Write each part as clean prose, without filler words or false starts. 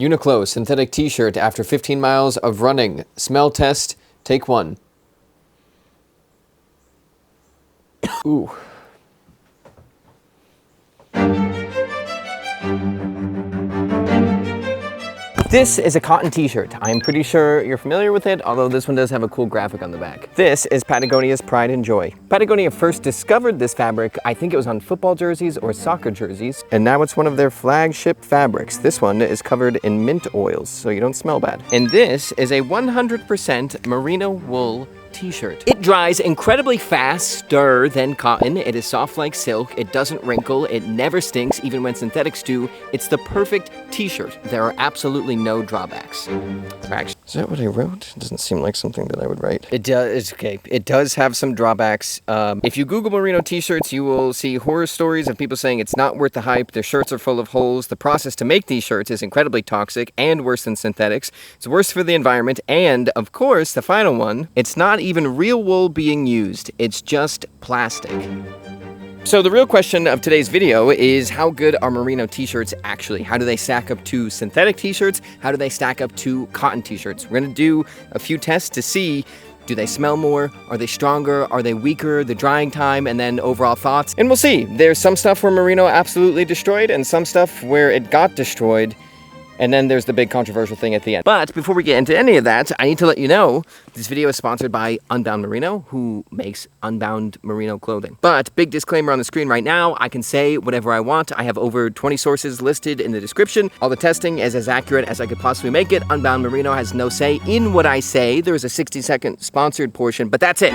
Uniqlo synthetic t-shirt after 15 miles of running. Smell test, take one. Ooh. This is a cotton t-shirt. I'm pretty sure you're familiar with it, although this one does have a cool graphic on the back. This is Patagonia's pride and joy. Patagonia first discovered this fabric, I think it was on football jerseys or soccer jerseys, and now it's one of their flagship fabrics. This one is covered in mint oils, so you don't smell bad. And this is a 100% merino wool t-shirt. It dries incredibly faster than cotton. It is soft like silk. It doesn't wrinkle. It never stinks, even when synthetics do. It's the perfect t-shirt. There are absolutely no drawbacks. Is that what I wrote? It doesn't seem like something that I would write. It does, okay. It does have some drawbacks. If you Google merino t-shirts, you will see horror stories of people saying it's not worth the hype. Their shirts are full of holes. The process to make these shirts is incredibly toxic and worse than synthetics. It's worse for the environment. And of course, the final one, it's not even real wool being used. It's just plastic. So the real question of today's video is, how good are merino t-shirts actually? How do they stack up to synthetic t-shirts? How do they stack up to cotton t-shirts? We're gonna do a few tests to see, do they smell more? Are they stronger? Are they weaker? The drying time, and then overall thoughts. And we'll see. There's some stuff where merino absolutely destroyed and some stuff where it got destroyed. And then there's the big controversial thing at the end. But before we get into any of that, I need to let you know this video is sponsored by Unbound Merino, who makes Unbound Merino clothing. But big disclaimer on the screen right now, I can say whatever I want. I have over 20 sources listed in the description. All the testing is as accurate as I could possibly make it. Unbound Merino has no say in what I say. There is a 60-second sponsored portion, but that's it.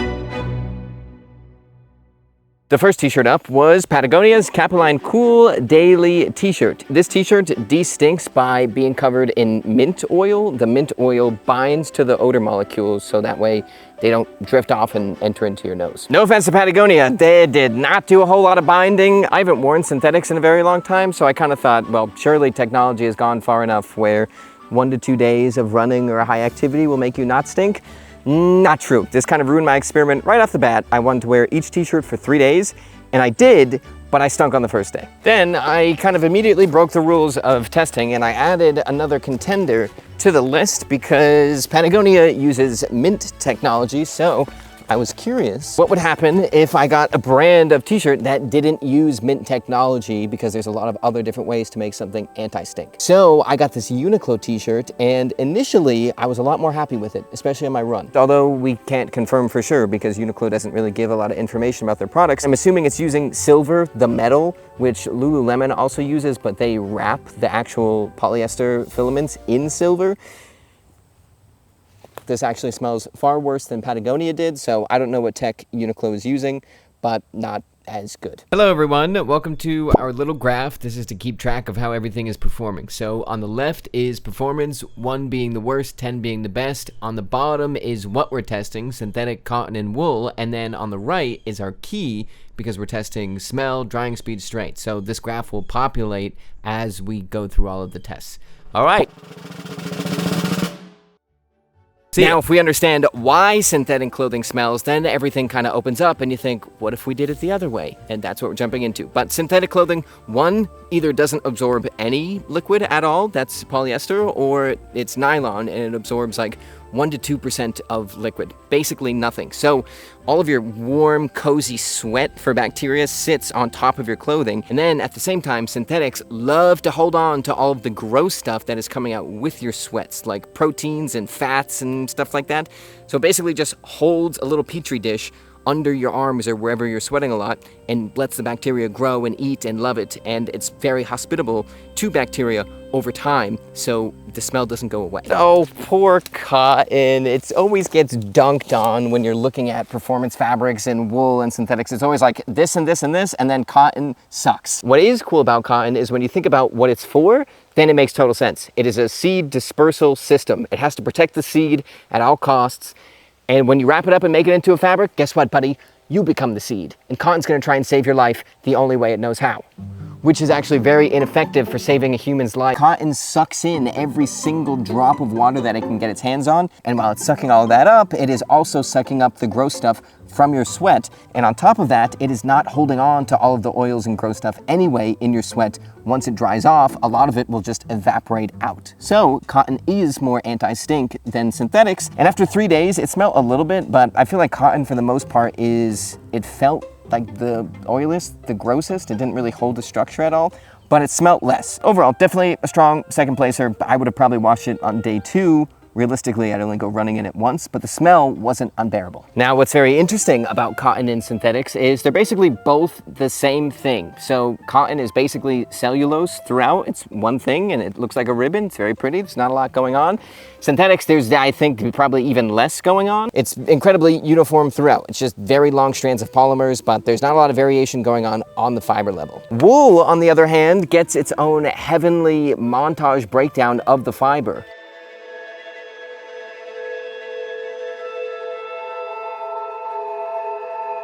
The first t-shirt up was Patagonia's Capilene Cool Daily t-shirt. This t-shirt de-stinks by being covered in mint oil. The mint oil binds to the odor molecules so that way they don't drift off and enter into your nose. No offense to Patagonia, they did not do a whole lot of binding. I haven't worn synthetics in a very long time, so I kind of thought, well, surely technology has gone far enough where 1 to 2 days of running or high activity will make you not stink. Not true. This kind of ruined my experiment right off the bat. I wanted to wear each t-shirt for 3 days, and I did, but I stunk on the first day. Then I kind of immediately broke the rules of testing, and I added another contender to the list because Patagonia uses mint technology, so I was curious what would happen if I got a brand of t-shirt that didn't use mint technology, because there's a lot of other different ways to make something anti-stink. So I got this Uniqlo t-shirt, and initially I was a lot more happy with it, especially on my run. Although we can't confirm for sure because Uniqlo doesn't really give a lot of information about their products. I'm assuming it's using silver, the metal, which Lululemon also uses, but they wrap the actual polyester filaments in silver. This actually smells far worse than Patagonia did, so I don't know what tech Uniqlo is using, but not as good. Hello everyone, welcome to our little graph. This is to keep track of how everything is performing. So on the left is performance, 1 being the worst, 10 being the best. On the bottom is what we're testing, synthetic, cotton, and wool. And then on the right is our key, because we're testing smell, drying speed, strength. So this graph will populate as we go through all of the tests. All right. Now, if we understand why synthetic clothing smells, then everything kind of opens up and you think, what if we did it the other way? And that's what we're jumping into. But synthetic clothing, 1, either doesn't absorb any liquid at all, that's polyester, or it's nylon and it absorbs like 1 to 2% of liquid, basically nothing. So all of your warm, cozy sweat for bacteria sits on top of your clothing. And then at the same time, synthetics love to hold on to all of the gross stuff that is coming out with your sweats, like proteins and fats and stuff like that. So it basically just holds a little petri dish under your arms or wherever you're sweating a lot and lets the bacteria grow and eat and love it. And it's very hospitable to bacteria over time, so the smell doesn't go away. Oh, poor cotton. It always gets dunked on when you're looking at performance fabrics and wool and synthetics. It's always like this and this and this, and then cotton sucks. What is cool about cotton is when you think about what it's for, then it makes total sense. It is a seed dispersal system. It has to protect the seed at all costs. And when you wrap it up and make it into a fabric, guess what, buddy? You become the seed. And cotton's gonna try and save your life the only way it knows how. which is actually very ineffective for saving a human's life. Cotton sucks in every single drop of water that it can get its hands on, and while it's sucking all that up, it is also sucking up the gross stuff from your sweat, and on top of that, it is not holding on to all of the oils and gross stuff anyway in your sweat. Once it dries off, a lot of it will just evaporate out. So cotton is more anti-stink than synthetics, and after 3 days, it smelled a little bit, but I feel like cotton for the most part it felt like the oiliest, the grossest. It didn't really hold the structure at all, but it smelled less. Overall, definitely a strong second placer. I would have probably washed it on day 2. Realistically, I'd only go running in it once, but the smell wasn't unbearable. Now, what's very interesting about cotton and synthetics is they're basically both the same thing. So cotton is basically cellulose throughout. It's one thing and it looks like a ribbon. It's very pretty. There's not a lot going on. Synthetics, there's, I think, probably even less going on. It's incredibly uniform throughout. It's just very long strands of polymers, but there's not a lot of variation going on the fiber level. Wool, on the other hand, gets its own heavenly montage breakdown of the fiber.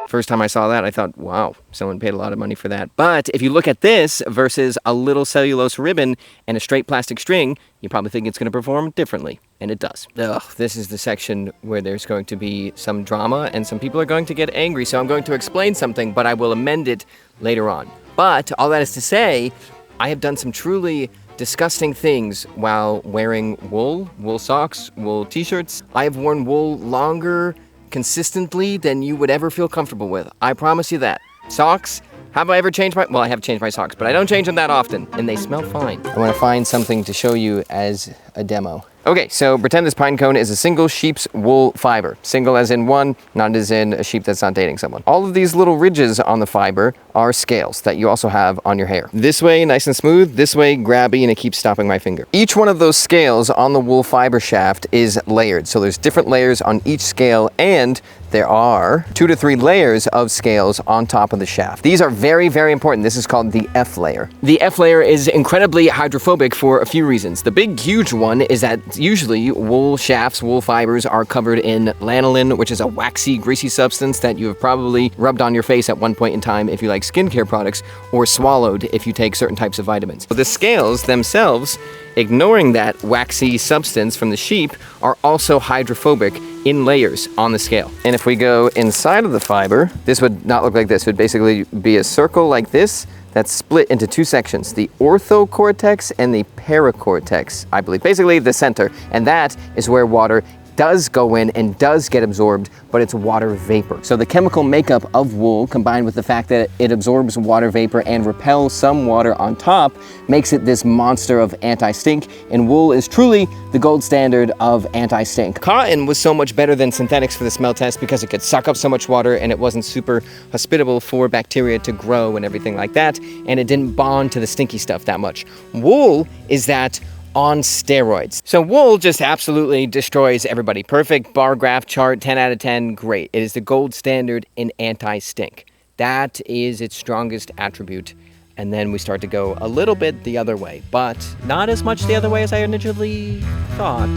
First time I saw that, I thought, wow, someone paid a lot of money for that. But if you look at this versus a little cellulose ribbon and a straight plastic string, you probably think it's going to perform differently, and it does. Ugh, this is the section where there's going to be some drama and some people are going to get angry, so I'm going to explain something, but I will amend it later on. But all that is to say, I have done some truly disgusting things while wearing wool socks, wool t-shirts. I have worn wool longer consistently than you would ever feel comfortable with. I promise you that. Socks, have I ever changed well, I have changed my socks, but I don't change them that often, and they smell fine. I want to find something to show you as a demo. Okay, so pretend this pine cone is a single sheep's wool fiber. Single as in one, not as in a sheep that's not dating someone. All of these little ridges on the fiber are scales that you also have on your hair. This way, nice and smooth, this way, grabby, and it keeps stopping my finger. Each one of those scales on the wool fiber shaft is layered. So there's different layers on each scale, and there are 2 to 3 layers of scales on top of the shaft. These are very, very important. This is called the F layer. The F layer is incredibly hydrophobic for a few reasons. The big, huge one is that usually wool shafts, wool fibers are covered in lanolin, which is a waxy, greasy substance that you have probably rubbed on your face at one point in time if you like skincare products, or swallowed if you take certain types of vitamins. But the scales themselves, ignoring that waxy substance from the sheep, are also hydrophobic in layers on the scale. And if we go inside of the fiber, this would not look like this. It would basically be a circle like this that's split into 2 sections, the orthocortex and the paracortex, I believe. Basically the center, and that is where water does go in and does get absorbed, but it's water vapor. So the chemical makeup of wool, combined with the fact that it absorbs water vapor and repels some water on top, makes it this monster of anti-stink, and wool is truly the gold standard of anti-stink. Cotton was so much better than synthetics for the smell test because it could suck up so much water and it wasn't super hospitable for bacteria to grow and everything like that, and it didn't bond to the stinky stuff that much. Wool is that on steroids. So wool just absolutely destroys everybody. Perfect bar graph chart, 10 out of 10, great. It is the gold standard in anti-stink. That is its strongest attribute. And then we start to go a little bit the other way, but not as much the other way as I initially thought.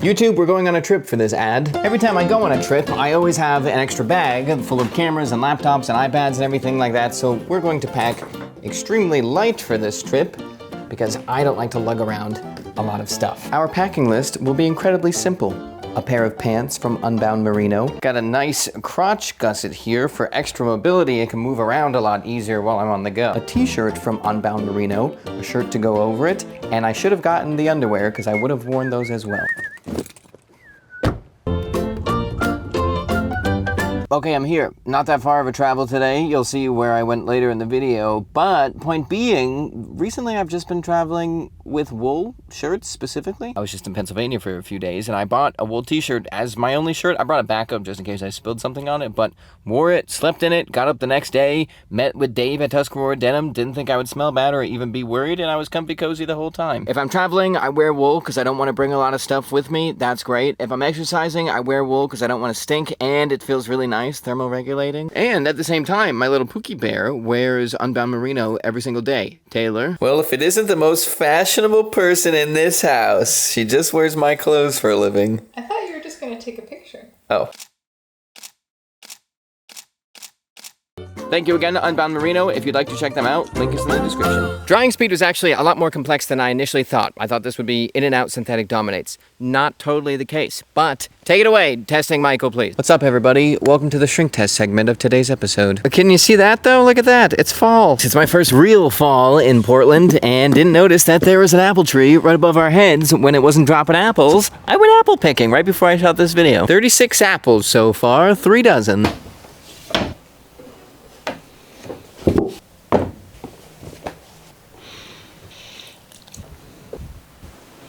YouTube, we're going on a trip for this ad. Every time I go on a trip, I always have an extra bag full of cameras and laptops and iPads and everything like that, so we're going to pack extremely light for this trip because I don't like to lug around a lot of stuff. Our packing list will be incredibly simple. A pair of pants from Unbound Merino. Got a nice crotch gusset here for extra mobility. I can move around a lot easier while I'm on the go. A t-shirt from Unbound Merino, a shirt to go over it, and I should have gotten the underwear because I would have worn those as well. Okay, I'm here. Not that far of a travel today. You'll see where I went later in the video, but point being, recently I've just been traveling with wool shirts specifically. I was just in Pennsylvania for a few days and I bought a wool t-shirt as my only shirt. I brought a backup just in case I spilled something on it, but wore it, slept in it, got up the next day, met with Dave at Tuscarora Denim, didn't think I would smell bad or even be worried, and I was comfy cozy the whole time. If I'm traveling, I wear wool because I don't want to bring a lot of stuff with me. That's great. If I'm exercising, I wear wool because I don't want to stink and it feels really nice, thermoregulating. And at the same time, my little Pookie Bear wears Unbound Merino every single day. Taylor? Well, if it isn't the most fashionable person in this house, she just wears my clothes for a living. I thought you were just going to take a picture. Oh. Thank you again to Unbound Merino. If you'd like to check them out, link is in the description. Drying speed was actually a lot more complex than I initially thought. I thought this would be in and out synthetic dominates. Not totally the case, but take it away, testing Michael, please. What's up, everybody? Welcome to the shrink test segment of today's episode. Can you see that, though? Look at that. It's fall. It's my first real fall in Portland, and didn't notice that there was an apple tree right above our heads when it wasn't dropping apples. I went apple picking right before I shot this video. 36 apples so far, 3 dozen.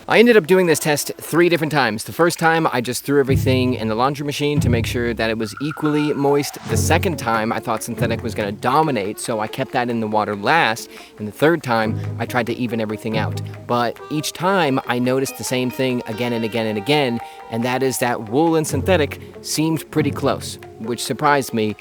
I ended up doing this test 3 different times. The first time, I just threw everything in the laundry machine to make sure that it was equally moist. The second time, I thought synthetic was gonna dominate, so I kept that in the water last. And the third time, I tried to even everything out. But each time, I noticed the same thing again and again and again, and that is that wool and synthetic seemed pretty close, which surprised me.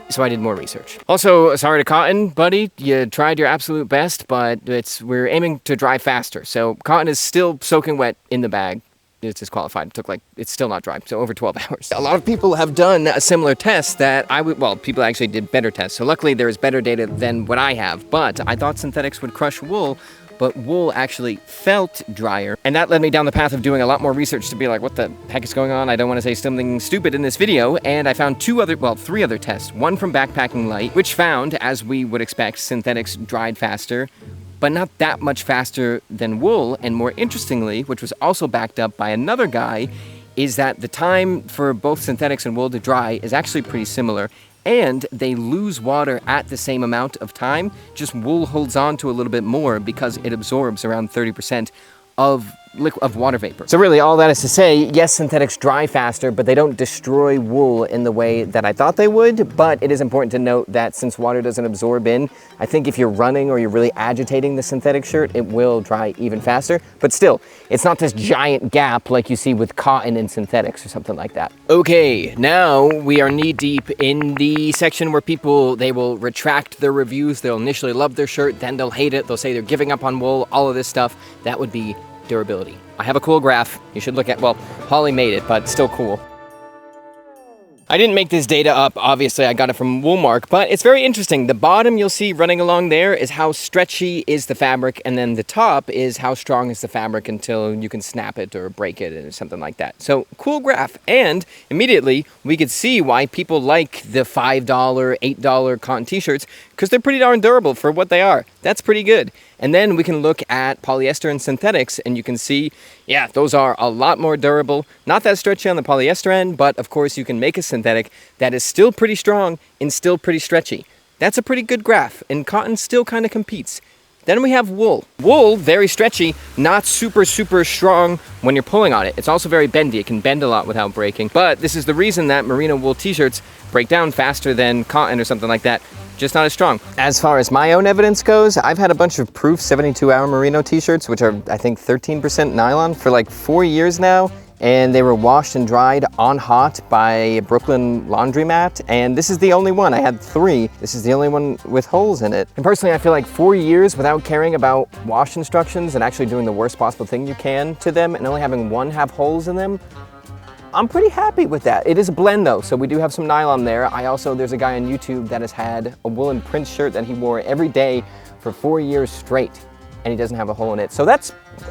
So I did more research. Also, sorry to cotton, buddy. You tried your absolute best, but we're aiming to dry faster. So cotton is still soaking wet in the bag. It's disqualified. It's still not dry, so over 12 hours. A lot of people have done a similar test that people actually did better tests. So luckily there is better data than what I have, but I thought synthetics would crush wool, but wool actually felt drier. And that led me down the path of doing a lot more research to be like, what the heck is going on? I don't want to say something stupid in this video. And I found 3 other tests. One from Backpacking Light, which found, as we would expect, synthetics dried faster, but not that much faster than wool. And more interestingly, which was also backed up by another guy, is that the time for both synthetics and wool to dry is actually pretty similar. And they lose water at the same amount of time, just wool holds on to a little bit more because it absorbs around 30% of water vapor. So really all that is to say, yes, synthetics dry faster, but they don't destroy wool in the way that I thought they would. But it is important to note that since water doesn't absorb in, I think if you're running or you're really agitating the synthetic shirt, it will dry even faster. But still, it's not this giant gap like you see with cotton and synthetics or something like that. Okay, now we are knee deep in the section where they will retract their reviews. They'll initially love their shirt, then they'll hate it. They'll say they're giving up on wool, all of this stuff. That would be durability. I have a cool graph you should look at. Well, Holly made it, but still cool. I didn't make this data up, obviously I got it from Woolmark, but it's very interesting. The bottom you'll see running along there is how stretchy is the fabric, and then the top is how strong is the fabric until you can snap it or break it or something like that. So cool graph, and immediately we could see why people like the $5, $8 cotton t-shirts, because they're pretty darn durable for what they are. That's pretty good. And then we can look at polyester and synthetics, and you can see, yeah, those are a lot more durable. Not that stretchy on the polyester end, but of course you can make a synthetic that is still pretty strong and still pretty stretchy. That's a pretty good graph, and cotton still kind of competes. Then we have wool. Wool, very stretchy, not super, super strong when you're pulling on it. It's also very bendy. It can bend a lot without breaking. But this is the reason that merino wool t-shirts break down faster than cotton or something like that. Just not as strong. As far as my own evidence goes, I've had a bunch of proof 72-hour merino t-shirts, which are, I think, 13% nylon for like 4 years now. And they were washed and dried on hot by a Brooklyn laundromat. And this is the only one. I had 3. This is the only one with holes in it. And personally, I feel like 4 years without caring about wash instructions and actually doing the worst possible thing you can to them and only having 1 have holes in them, I'm pretty happy with that. It is a blend though, so we do have some nylon there. There's a guy on YouTube that has had a woolen print shirt that he wore every day for 4 years straight, and he doesn't have a hole in it. So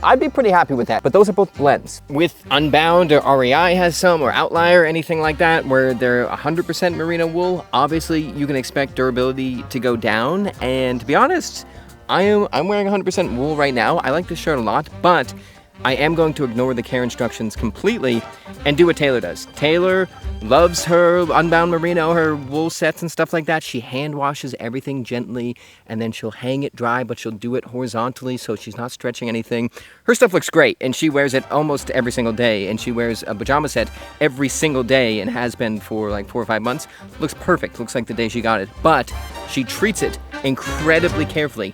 I'd be pretty happy with that, but those are both blends. With Unbound or REI has some, or Outlier, anything like that, where they're 100% merino wool, obviously you can expect durability to go down, and to be honest, I'm wearing 100% wool right now. I like this shirt a lot, but I am going to ignore the care instructions completely and do what Taylor does. Taylor loves her Unbound Merino, her wool sets and stuff like that. She hand washes everything gently, and then she'll hang it dry, but she'll do it horizontally so she's not stretching anything. Her stuff looks great, and she wears it almost every single day, and she wears a pajama set every single day and has been for like 4 or 5 months. Looks perfect, looks like the day she got it, but she treats it incredibly carefully.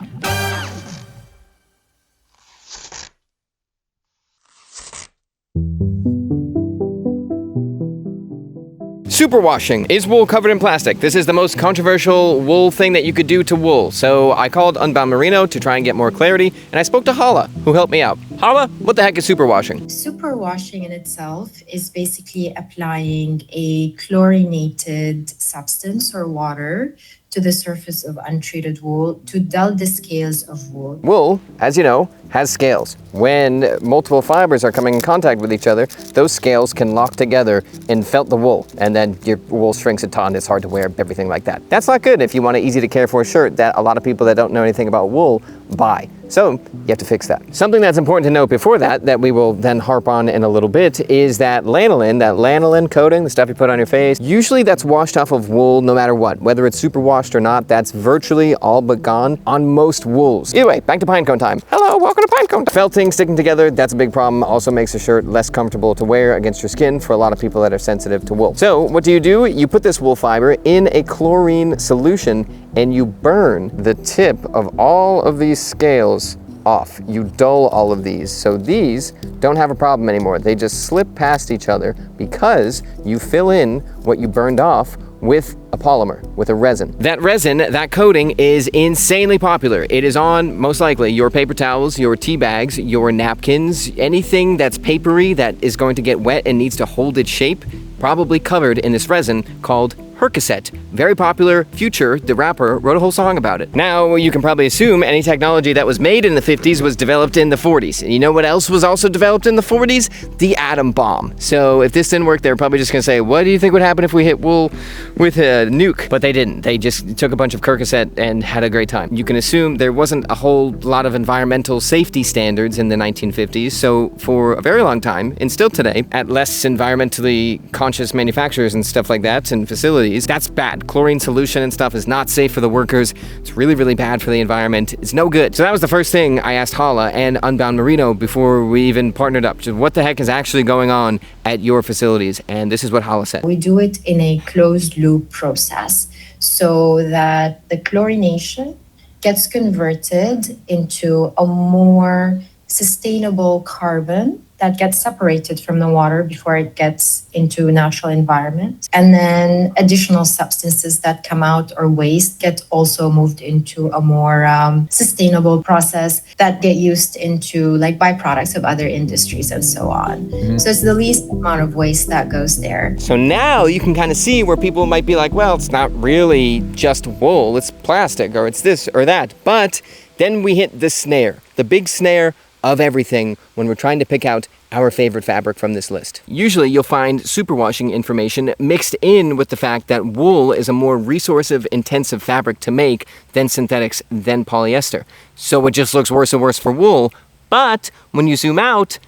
Superwashing. Is wool covered in plastic? This is the most controversial wool thing that you could do to wool. So I called Unbound Merino to try and get more clarity, and I spoke to Hala, who helped me out. Hala, what the heck is superwashing? Superwashing in itself is basically applying a chlorinated substance or water to the surface of untreated wool to dull the scales of wool. Wool, as you know, has scales. When multiple fibers are coming in contact with each other, those scales can lock together and felt the wool, and then your wool shrinks a ton, it's hard to wear, everything like that. That's not good if you want an easy to care for shirt that a lot of people that don't know anything about wool buy. So you have to fix that. Something that's important to note before that we will then harp on in a little bit, is that lanolin coating, the stuff you put on your face, usually that's washed off of wool no matter what. Whether it's super washed or not, that's virtually all but gone on most wools. Either way, back to pinecone time. Hello, welcome to pinecone time. Felting, sticking together, that's a big problem. Also makes a shirt less comfortable to wear against your skin for a lot of people that are sensitive to wool. So what do? You put this wool fiber in a chlorine solution and you burn the tip of all of these scales off. You dull all of these, so these don't have a problem anymore. They just slip past each other because you fill in what you burned off with a polymer, with a resin. That resin, that coating is insanely popular. It is on, most likely, your paper towels, your tea bags, your napkins, anything that's papery that is going to get wet and needs to hold its shape, probably covered in this resin called Percocet. Very popular. Future, the rapper, wrote a whole song about it. Now, you can probably assume any technology that was made in the 50s was developed in the 40s. And you know what else was also developed in the 40s? The atom bomb. So if this didn't work, they were probably just gonna say, what do you think would happen if we hit wool with a nuke? But they didn't. They just took a bunch of Percocet and had a great time. You can assume there wasn't a whole lot of environmental safety standards in the 1950s. So for a very long time, and still today, at less environmentally conscious manufacturers and stuff like that and facilities, that's bad. Chlorine solution and stuff is not safe for the workers. It's really, really bad for the environment. It's no good. So that was the first thing I asked Hala and Unbound Merino before we even partnered up. So what the heck is actually going on at your facilities? And this is what Hala said. We do it in a closed loop process so that the chlorination gets converted into a more sustainable carbon that gets separated from the water before it gets into natural environment. And then additional substances that come out or waste get also moved into a more sustainable process that get used into like byproducts of other industries and so on. So it's the least amount of waste that goes there. So now you can kind of see where people might be like, well, it's not really just wool, it's plastic, or it's this or that. But then we hit the snare, the big snare of everything when we're trying to pick out our favorite fabric from this list. Usually you'll find superwashing information mixed in with the fact that wool is a more resource-intensive fabric to make than synthetics, than polyester. So it just looks worse and worse for wool, but when you zoom out,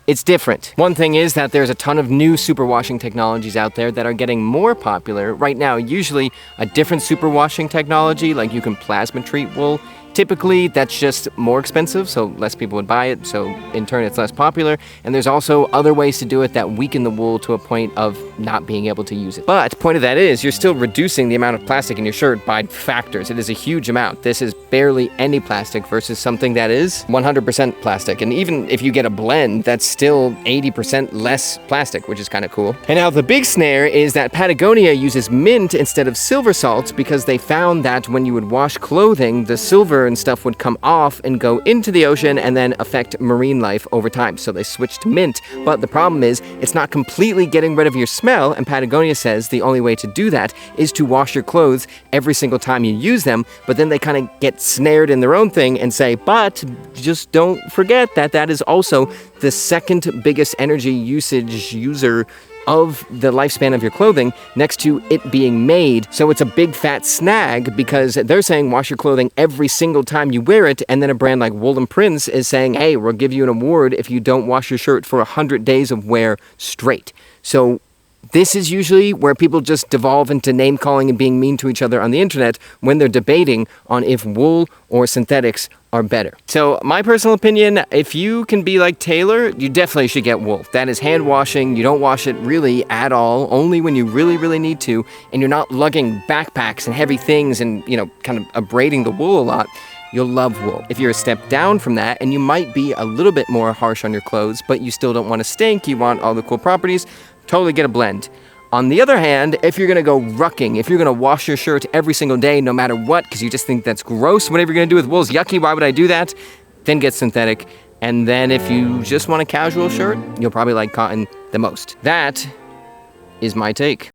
it's different. One thing is that there's a ton of new superwashing technologies out there that are getting more popular. Right now, usually a different superwashing technology, like you can plasma treat wool. Typically, that's just more expensive, so less people would buy it, so in turn it's less popular. And there's also other ways to do it that weaken the wool to a point of not being able to use it. But the point of that is, you're still reducing the amount of plastic in your shirt by factors. It is a huge amount. This is barely any plastic versus something that is 100% plastic. And even if you get a blend, that's still 80% less plastic, which is kind of cool. And now the big snare is that Patagonia uses mint instead of silver salts because they found that when you would wash clothing, the silver and stuff would come off and go into the ocean and then affect marine life over time. So they switched to mint. But the problem is, it's not completely getting rid of your smell, and Patagonia says the only way to do that is to wash your clothes every single time you use them. But then they kind of get snared in their own thing and say, but just don't forget that that is also the second biggest energy user of the lifespan of your clothing, next to it being made. So it's a big fat snag because they're saying wash your clothing every single time you wear it, and then a brand like Wool & Prince is saying, hey, we'll give you an award if you don't wash your shirt for 100 days of wear straight. So this is usually where people just devolve into name calling and being mean to each other on the internet when they're debating on if wool or synthetics are better. So my personal opinion, if you can be like Taylor, you definitely should get wool. That is hand washing. You don't wash it really at all, only when you really, really need to, and you're not lugging backpacks and heavy things and, you know, kind of abrading the wool a lot. You'll love wool. If you're a step down from that and you might be a little bit more harsh on your clothes, but you still don't want to stink, you want all the cool properties, totally get a blend. On the other hand, if you're gonna go rucking, if you're gonna wash your shirt every single day, no matter what, because you just think that's gross, whatever you're gonna do with wool is yucky, why would I do that? Then get synthetic. And then if you just want a casual shirt, you'll probably like cotton the most. That is my take.